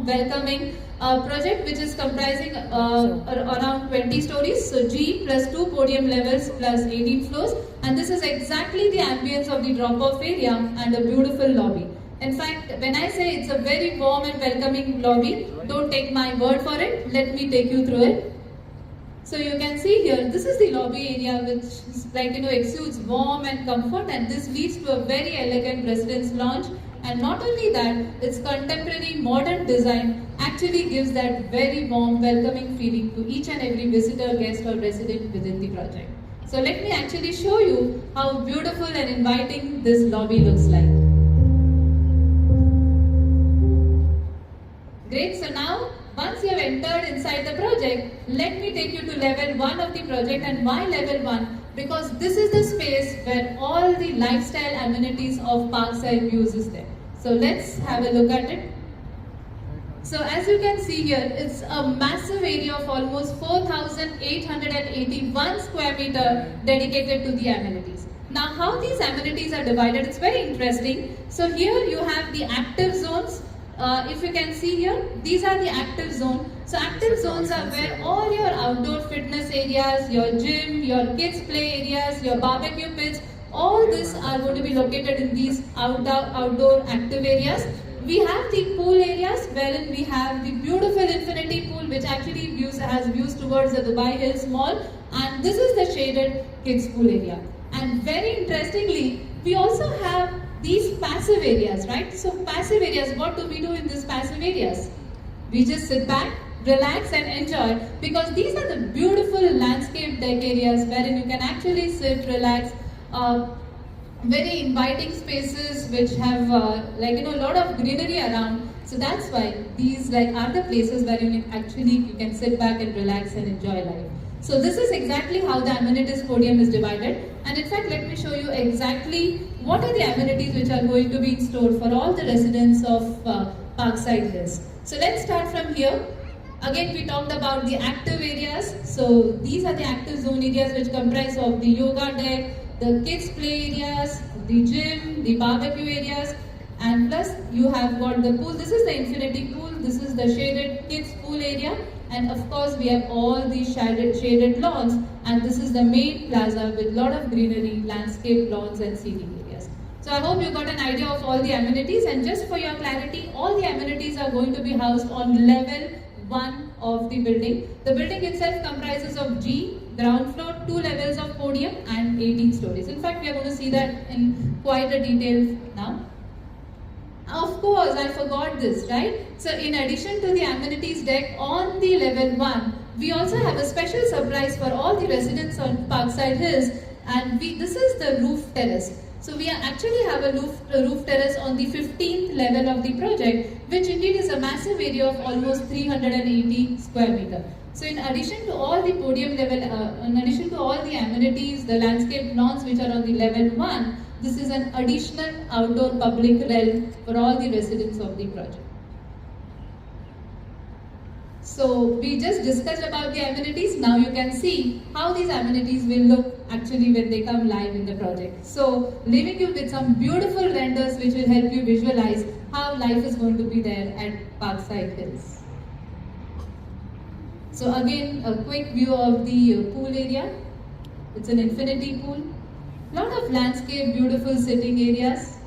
warm, welcoming project which is comprising around 20 stories. So G plus 2 podium levels plus 18 floors. And this is exactly the ambience of the drop-off area and a beautiful lobby. In fact, when I say it's a very warm and welcoming lobby, don't take my word for it. Let me take you through it. So you can see here, this is the lobby area which is exudes warmth and comfort, and this leads to a very elegant residence lounge. And not only that, its contemporary modern design actually gives that very warm, welcoming feeling to each and every visitor, guest or resident within the project. So let me actually show you how beautiful and inviting this lobby looks like. Great, so now once you have entered inside the project, let me take you to level 1 of the project. And why level 1? Because this is the space where all the lifestyle amenities of Parkside Views is there. So let's have a look at it. So as you can see here, it's a massive area of almost 4,881 square meter dedicated to the amenities. Now how these amenities are divided, it's very interesting. So here you have the active zones. If you can see here, these are the active zone. So active zones are where all your outdoor fitness areas, your gym, your kids play areas, your barbecue pits, all this are going to be located in these outdoor active areas. We have the pool areas wherein we have the beautiful infinity pool which actually has views towards the Dubai Hills Mall, and this is the shaded kids pool area. And very interestingly, we also have these passive areas, right? So passive areas, what do we do in these passive areas? We just sit back, relax and enjoy, because these are the beautiful landscape deck areas wherein you can actually sit, relax, very inviting spaces which have a lot of greenery around. So that's why these are the places where you can sit back and relax and enjoy life. So this is exactly how the amenities podium is divided. And in fact, let me show you exactly what are the amenities which are going to be in store for all the residents of Parkside Hills. So let's start from here. Again, we talked about the active areas. So these are the active zone areas which comprise of the yoga deck, the kids play areas, the gym, the barbecue areas, and plus you have got the pool. This is the infinity pool, this is the shaded kids pool area, and of course we have all these shaded lawns, and this is the main plaza with lot of greenery, landscape lawns and seating areas. So I hope you got an idea of all the amenities, and just for your clarity, all the amenities are going to be housed on level 1 of the building. The building itself comprises of G, ground floor, 2 levels of podium and 18 stories. In fact, we are going to see that in quite a detail now. Of course, I forgot this, right? So in addition to the amenities deck on the level 1, we also have a special surprise for all the residents on Parkside Hills, and this is the roof terrace. So we actually have a roof terrace on the 15th level of the project, which indeed is a massive area of almost 380 square meter. So in addition to all the podium level, in addition to all the amenities, the landscape lawns which are on the level 1, this is an additional outdoor public realm for all the residents of the project. So we just discussed about the amenities. Now you can see how these amenities will look actually when they come live in the project. So leaving you with some beautiful renders which will help you visualize how life is going to be there at Parkside Hills. So again, a quick view of the pool area. It's an infinity pool. Lot of landscape, beautiful sitting areas.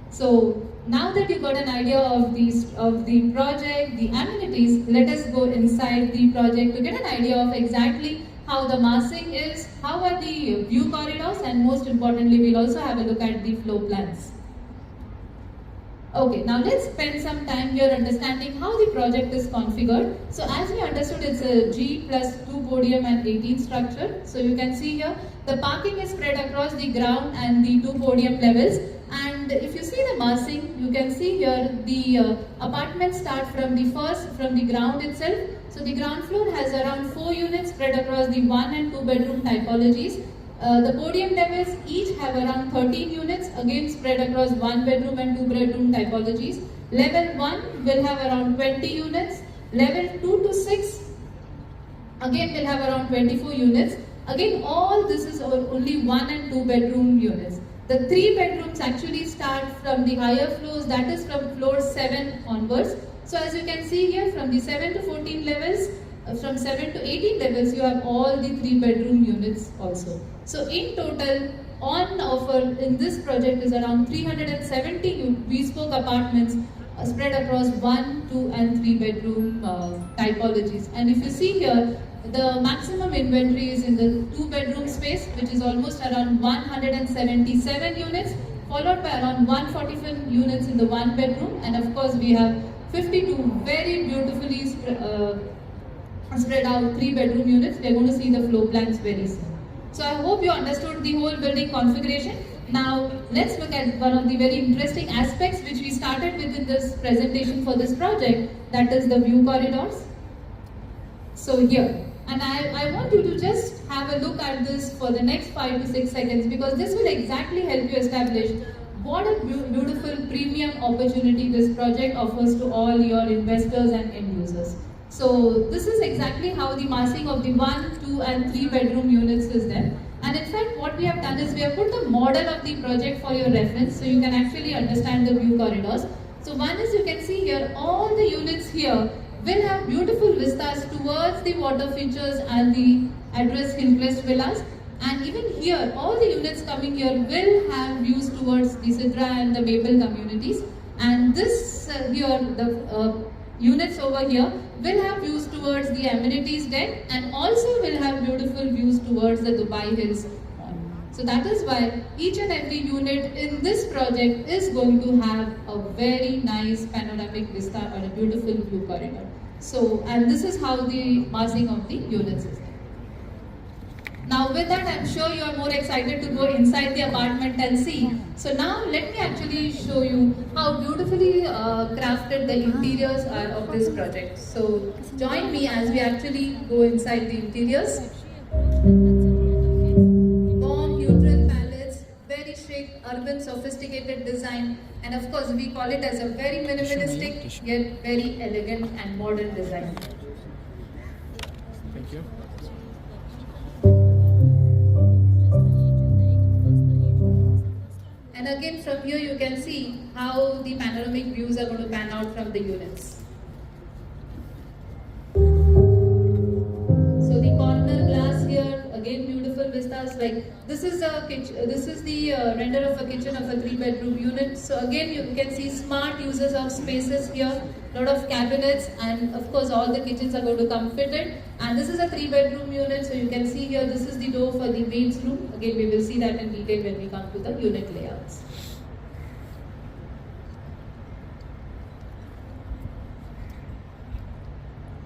So now that you got an idea of the project, the amenities, let us go inside the project to get an idea of exactly how the massing is, how are the view corridors, and most importantly, we'll also have a look at the floor plans. Okay, now let's spend some time here understanding how the project is configured. So as we understood, it's a G plus 2 podium and 18 structure. So you can see here, the parking is spread across the ground and the 2 podium levels. And if you see the massing, you can see here the apartments start from the ground itself. So the ground floor has around 4 units spread across the 1 and 2 bedroom typologies. The podium levels each have around 13 units, again spread across 1 bedroom and 2 bedroom typologies. Level 1 will have around 20 units. Level 2 to 6 again will have around 24 units. Again, all this is only 1 and 2 bedroom units. The 3 bedrooms actually start from the higher floors, that is from floor 7 onwards. So as you can see here, from the 7 to 14 levels, from 7 to 18 levels, you have all the 3 bedroom units also. So in total, on offer in this project is around 370 bespoke apartments spread across 1, 2 and 3 bedroom typologies. And if you see here, the maximum inventory is in the 2 bedroom space, which is almost around 177 units, followed by around 145 units in the 1 bedroom, and of course we have 52 very beautifully spread out 3 bedroom units. We are going to see the floor plans very soon. So I hope you understood the whole building configuration. Now let's look at one of the very interesting aspects which we started with in this presentation for this project, that is the view corridors. So here, and I want you to just have a look at this for the next 5 to 6 seconds, because this will exactly help you establish what a beautiful premium opportunity this project offers to all your investors and end users. So this is exactly how the massing of the 1, 2 and 3 bedroom units is there. And in fact what we have done is we have put the model of the project for your reference, so you can actually understand the view corridors. So one is, you can see here, all the units here will have beautiful vistas towards the water features and the address Hillcrest villas. And even here, all the units coming here will have views towards the Sidra and the Maple communities. And this here, the units over here will have views towards the amenities deck, and also will have beautiful views towards the Dubai Hills. So that is why each and every unit in this project is going to have a very nice panoramic vista or a beautiful view corridor. So, and this is how the massing of the units is. Now with that, I'm sure you are more excited to go inside the apartment and see. So now let me actually show you how beautifully crafted the interiors are of this project. So join me as we actually go inside the interiors. Warm, neutral palettes, very chic, urban, sophisticated design, and of course we call it as a very minimalistic yet very elegant and modern design. Thank you. And again from here you can see how the panoramic views are going to pan out from the units. So the corner glass here, again beautiful vistas. Like this is a kitchen, this is the render of a kitchen of a 3 bedroom unit. So again you can see smart uses of spaces here, lot of cabinets, and of course all the kitchens are going to come fitted. And this is a 3 bedroom unit, so you can see here this is the door for the maid's room. Again we will see that in detail when we come to the unit layouts.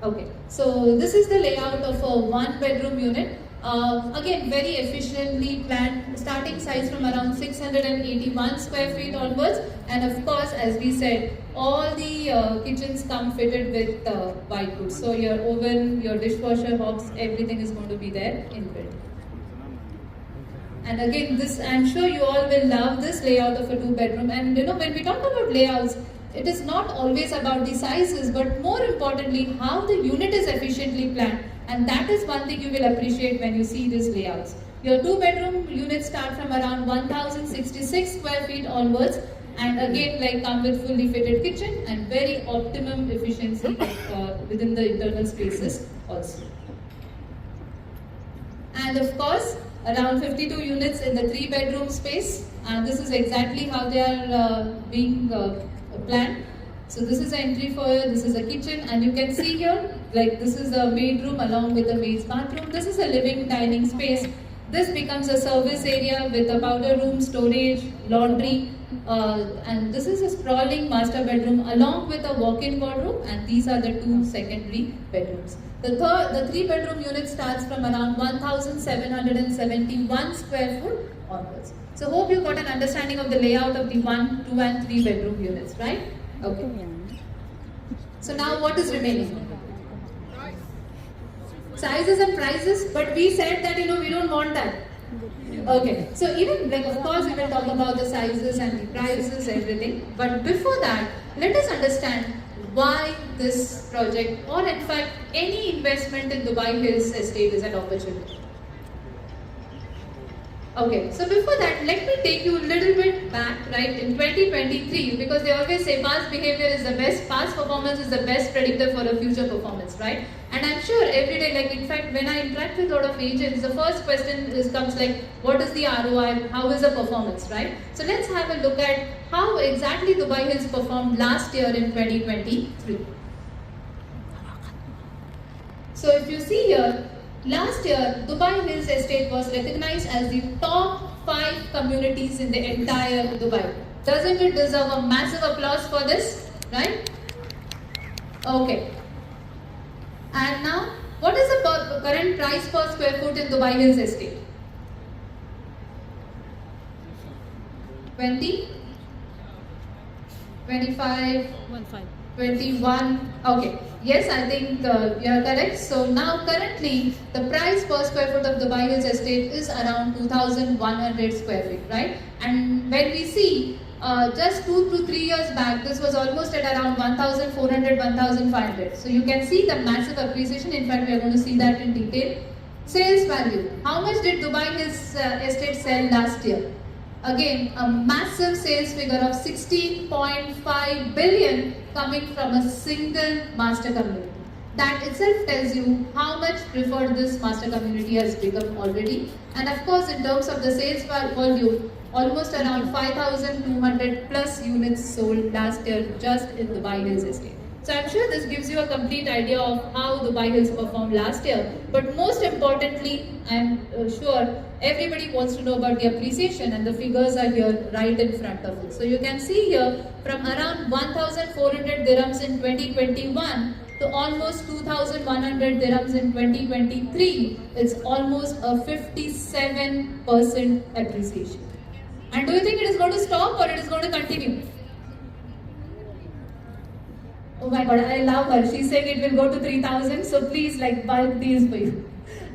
Okay, so this is the layout of a 1 bedroom unit. Again very efficiently planned, starting size from around 681 square feet onwards, and of course as we said, all the kitchens come fitted with white goods. So your oven, your dishwasher hobs, everything is going to be there inbuilt. And again this, I'm sure you all will love this layout of a 2 bedroom. And you know, when we talk about layouts, it is not always about the sizes, but more importantly how the unit is efficiently planned. And that is one thing you will appreciate when you see these layouts. Your 2 bedroom units start from around 1066 square feet onwards, and again like come with fully fitted kitchen and very optimum efficiency within the internal spaces also. And of course around 52 units in the 3 bedroom space, and this is exactly how they are being planned. So this is the entry foyer, this is a kitchen, and you can see here, like this is the maid room along with the maid's bathroom. This is a living dining space. This becomes a service area with a powder room, storage, laundry, and this is a sprawling master bedroom along with a walk-in wardrobe, and these are the 2 secondary bedrooms. The 3 bedroom unit starts from around 1771 square foot onwards. So hope you got an understanding of the layout of the 1, 2 and 3 bedroom units, right? Okay. So now what is remaining? Sizes and prices, but we said that we don't want that. Okay, so even like of course we will talk about the sizes and the prices, everything. But before that, let us understand why this project, or in fact any investment in Dubai Hills estate, is an opportunity. Okay, so before that, let me take you a little bit back, right, in 2023, because they always say past behavior is the best, past performance is the best predictor for a future performance, right? And I'm sure every day, like in fact, when I interact with a lot of agents, the first question comes like, what is the ROI, how is the performance, right? So let's have a look at how exactly Dubai Hills performed last year in 2023. So if you see here, last year, Dubai Hills Estate was recognized as the top 5 communities in the entire Dubai. Doesn't it deserve a massive applause for this? Right? Okay. And now, what is the current price per square foot in Dubai Hills Estate? 20? 25? 21. Okay. Yes, I think you are correct. So now currently the price per square foot of Dubai Hills Estate is around 2,100 square feet, right? And when we see just 2 to 3 years back, this was almost at around 1,400, 1,500. So you can see the massive appreciation. In fact, we are going to see that in detail. Sales value. How much did Dubai Hills Estate sell last year? Again, a massive sales figure of 16.5 billion coming from a single master community. That itself tells you how much preferred this master community has become already. And of course, in terms of the sales volume, almost around 5,200 plus units sold last year just in Dubai Hills Estate. So I'm sure this gives you a complete idea of how Dubai Hills performed last year. But most importantly, I'm sure everybody wants to know about the appreciation, and the figures are here right in front of you. So you can see here from around 1,400 dirhams in 2021 to almost 2,100 dirhams in 2023. It's almost a 57% appreciation. And do you think it is going to stop or it is going to continue? Oh my god, I love her. She's saying it will go to 3,000. So please, like, bulk these for you.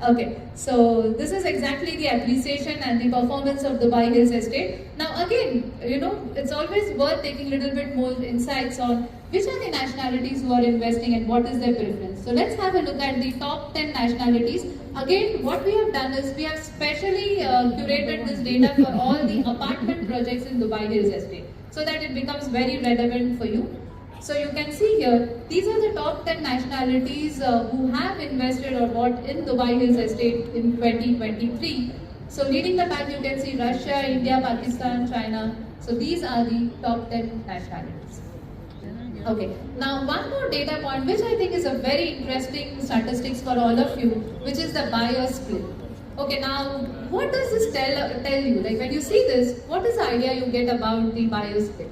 Okay, so this is exactly the appreciation and the performance of Dubai Hills Estate. Now again, it's always worth taking a little bit more insights on which are the nationalities who are investing and what is their preference. So let's have a look at the top 10 nationalities. Again, what we have done is we have specially curated this data for all the apartment projects in Dubai Hills Estate so that it becomes very relevant for you. So you can see here, these are the top 10 nationalities who have invested or bought in Dubai Hills Estate in 2023. So leading the pack, you can see Russia, India, Pakistan, China. So these are the top 10 nationalities. Okay, now one more data point which I think is a very interesting statistics for all of you, which is the buyer split. Okay, now what does this tell you? Like when you see this, what is the idea you get about the buyer split?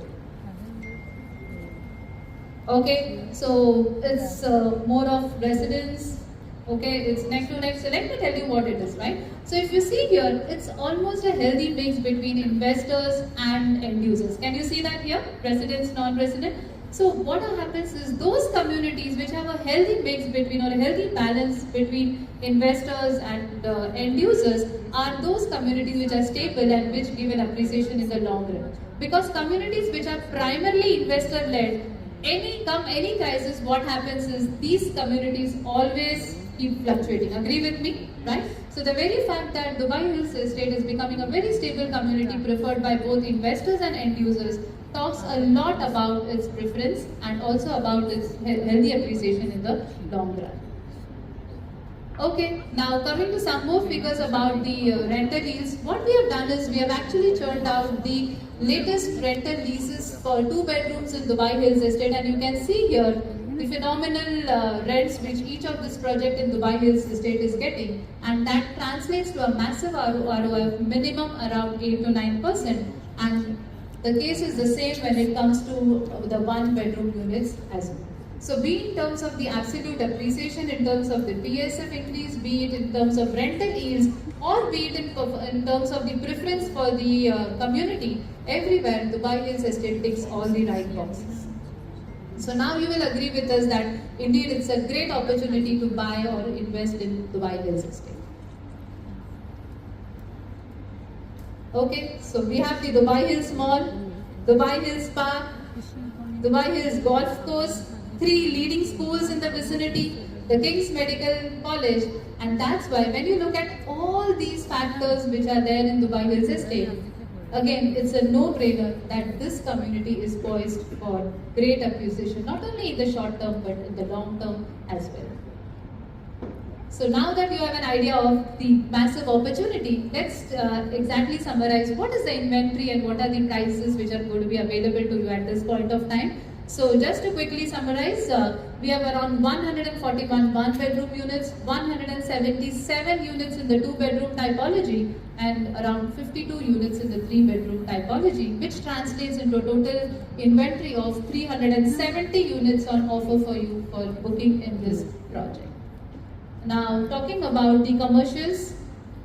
Okay, so it's more of residents. Okay, it's neck to neck. So let me tell you what it is, right? So if you see here, it's almost a healthy mix between investors and end users. Can you see that here? Residents, non-resident. So what happens is those communities which have a healthy mix between or a healthy balance between investors and end users are those communities which are stable and which give an appreciation in the long run. Because communities which are primarily investor-led, any crisis, what happens is these communities always keep fluctuating. Agree with me, right? So the very fact that Dubai Hills Estate is becoming a very stable community preferred by both investors and end users talks a lot about its preference and also about its healthy appreciation in the long run. Okay, now coming to some more figures about the rental yields. What we have done is we have actually churned out the latest rental leases for 2 bedrooms in Dubai Hills Estate, and you can see here the phenomenal rents which each of this project in Dubai Hills Estate is getting, and that translates to a massive ROI of minimum around 8 to 9%, and the case is the same when it comes to the 1 bedroom units as well. So be in terms of the absolute appreciation, in terms of the PSF increase, be it in terms of rental yields, or be it in terms of the preference for the community, everywhere Dubai Hills Estate ticks all the right boxes. So now you will agree with us that indeed it's a great opportunity to buy or invest in Dubai Hills Estate. Okay, so we have the Dubai Hills Mall, Dubai Hills Park, Dubai Hills Golf Course, 3 leading schools in the vicinity, the King's Medical College, and that's why when you look at all these factors which are there in Dubai Hills Estate, again, it's a no-brainer that this community is poised for great appreciation, not only in the short term but in the long term as well. So now that you have an idea of the massive opportunity, let's exactly summarize what is the inventory and what are the prices which are going to be available to you at this point of time. So just to quickly summarize, we have around 141 one-bedroom units, 177 units in the two-bedroom typology, and around 52 units in the three-bedroom typology, which translates into a total inventory of 370 units on offer for you for booking in this project. Now, talking about the commercials,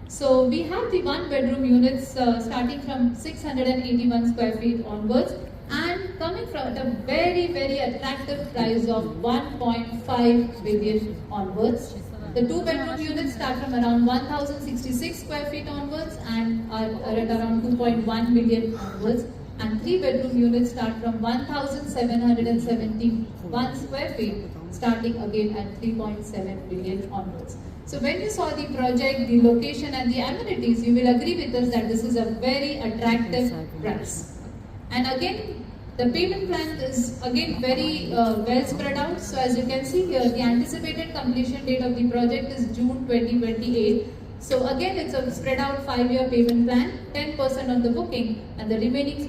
so we have the one-bedroom units starting from 681 square feet onwards, and coming from a very, very attractive price of 1.5 billion onwards. The two-bedroom units start from around 1,066 square feet onwards and are at around 2.1 million onwards. And three-bedroom units start from 1,771 square feet, starting again at 3.7 billion onwards. So when you saw the project, the location and the amenities, you will agree with us that this is a very attractive price. And again, the payment plan is again very well spread out. So as you can see here, the anticipated completion date of the project is June 2028. So again, it's a spread out 5-year payment plan, 10% on the booking, and the remaining